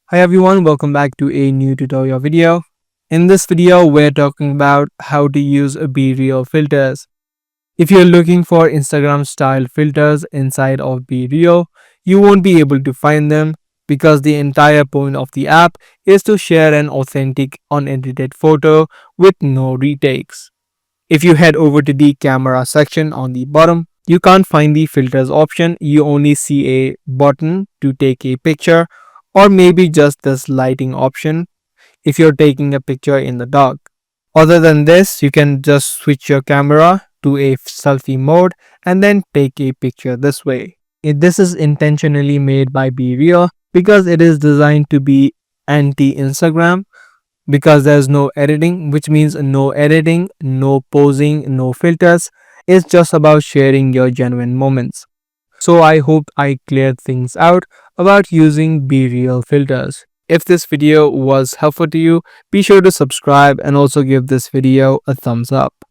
Hi everyone, welcome back to a new tutorial video. In this video, we're talking about how to use BeReal filters. If you're looking for Instagram style filters inside of BeReal, you won't be able to find them because the entire point of the app is to share an authentic unedited photo with no retakes. If you head over to the camera section on the bottom, you can't find the filters option. You only see a button to take a picture or maybe just this lighting option if you're taking a picture in the dark. Other than this, you can just switch your camera to a selfie mode and then take a picture this way. This is intentionally made by BeReal because it is designed to be anti-Instagram because there's no editing, which means no editing, no posing, no filters. It's just about sharing your genuine moments. So I hope I cleared things out about using BeReal filters. If this video was helpful to you, be sure to subscribe and also give this video a thumbs up.